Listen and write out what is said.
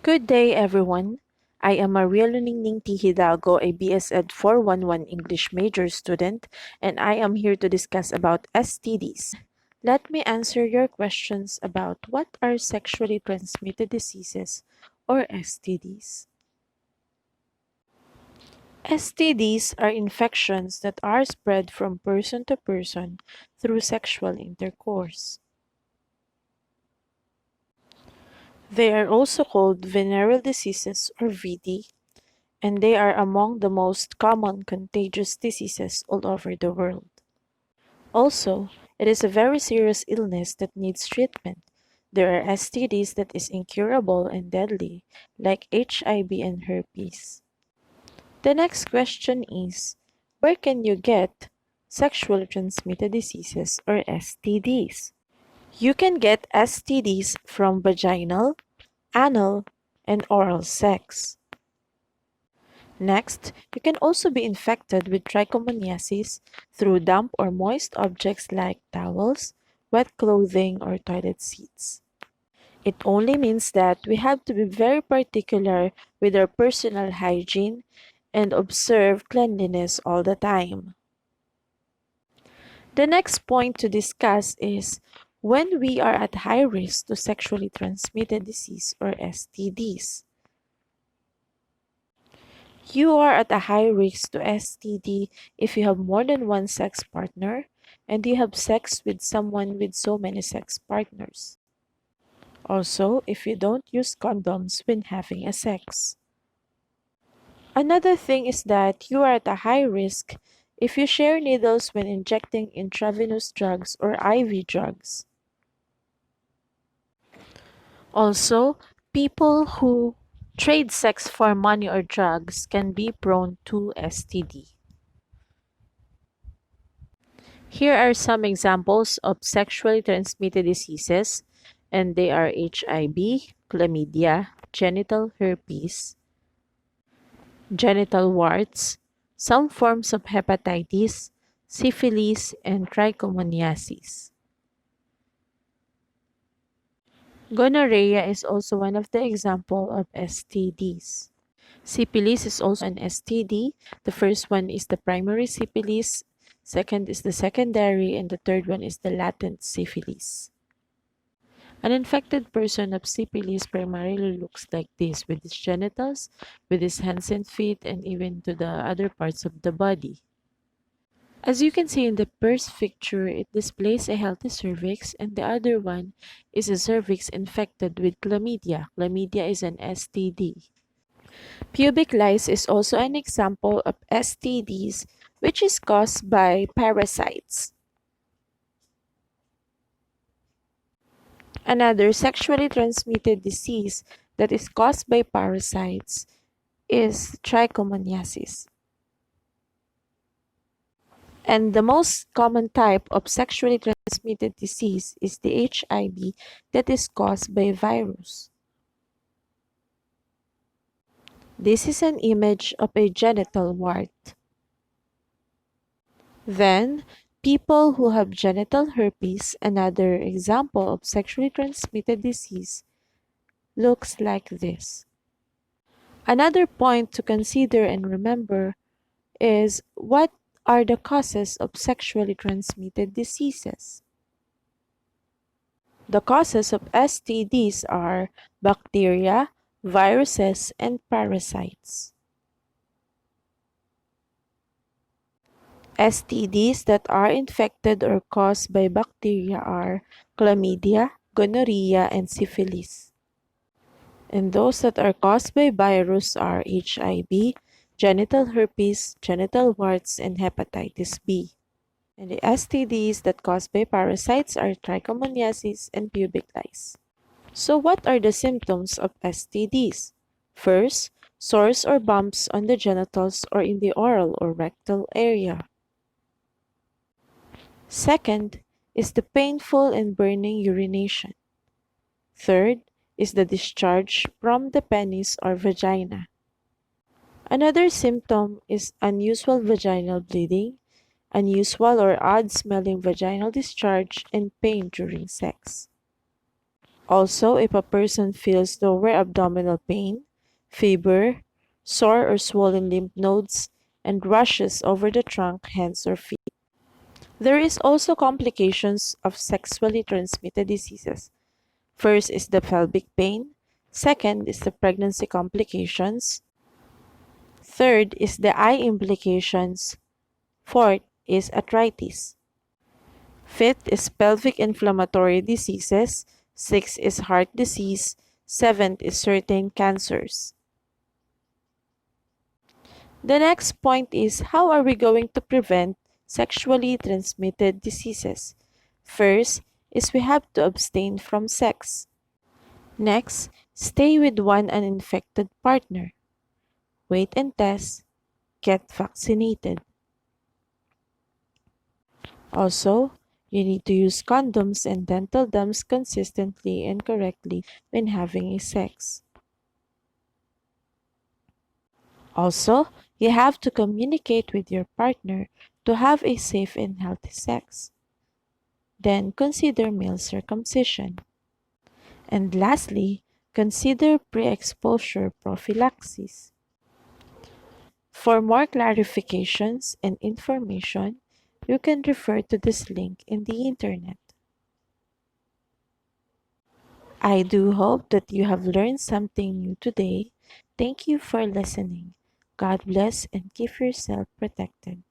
Good day, everyone. I am Maria Luningning T. Hidalgo, a BS Ed 411 English major student, and I am here to discuss about STDs. Let me answer your questions about what are sexually transmitted diseases or STDs. STDs are infections that are spread from person to person through sexual intercourse. They are also called venereal diseases or VD, and they are among the most common contagious diseases all over the world. Also, it is a very serious illness that needs treatment. There are STDs that is incurable and deadly, like HIV and herpes. The next question is, where can you get sexually transmitted diseases or STDs? You can get STDs from vaginal, anal, and oral sex. Next, you can also be infected with trichomoniasis through damp or moist objects like towels, wet clothing, or toilet seats. It only means that we have to be very particular with our personal hygiene and observe cleanliness all the time. The next point to discuss is when we are at high risk to sexually transmitted disease or STDs. You are at a high risk to STD if you have more than one sex partner and you have sex with someone with so many sex partners. Also, if you don't use condoms when having a sex. Another thing is that you are at a high risk if you share needles when injecting intravenous drugs or IV drugs. Also, people who trade sex for money or drugs can be prone to STD. Here are some examples of sexually transmitted diseases, and they are HIV, chlamydia, genital herpes, genital warts, some forms of hepatitis, syphilis, and trichomoniasis. Gonorrhea is also one of the examples of STDs. Syphilis is also an STD. The first one is the primary syphilis, second is the secondary, and the third one is the latent syphilis. An infected person of syphilis primarily looks like this, with his genitals, with his hands and feet, and even to the other parts of the body. As you can see in the first picture, it displays a healthy cervix, and the other one is a cervix infected with chlamydia. Chlamydia is an STD. Pubic lice is also an example of STDs, which is caused by parasites. Another sexually transmitted disease that is caused by parasites is trichomoniasis. And the most common type of sexually transmitted disease is the HIV that is caused by virus. This is an image of a genital wart. Then, people who have genital herpes, another example of sexually transmitted disease, looks like this. Another point to consider and remember is what are the causes of sexually transmitted diseases? The causes of STDs are bacteria, viruses, and parasites. STDs that are infected or caused by bacteria are chlamydia, gonorrhea, and syphilis. And those that are caused by virus are HIV, genital herpes, genital warts, and hepatitis B. And the STDs that caused by parasites are trichomoniasis and pubic lice. So what are the symptoms of STDs? First, sores or bumps on the genitals or in the oral or rectal area. Second is the painful and burning urination. Third is the discharge from the penis or vagina. Another symptom is unusual vaginal bleeding, unusual or odd smelling vaginal discharge, and pain during sex. Also, if a person feels lower abdominal pain, fever, sore or swollen lymph nodes, and rashes over the trunk, hands, or feet. There is also complications of sexually transmitted diseases. First is the pelvic pain. Second is the pregnancy complications. Third is the eye implications. Fourth is arthritis. Fifth is pelvic inflammatory diseases. Sixth is heart disease. Seventh is certain cancers. The next point is how are we going to prevent sexually transmitted diseases? First is we have to abstain from sex. Next, stay with one uninfected partner. Wait and test. Get vaccinated. Also, you need to use condoms and dental dams consistently and correctly when having a sex. Also, you have to communicate with your partner to have a safe and healthy sex. Then consider male circumcision. And lastly, consider pre-exposure prophylaxis. For more clarifications and information, you can refer to this link in the internet. I do hope that you have learned something new today. Thank you for listening. God bless and keep yourself protected.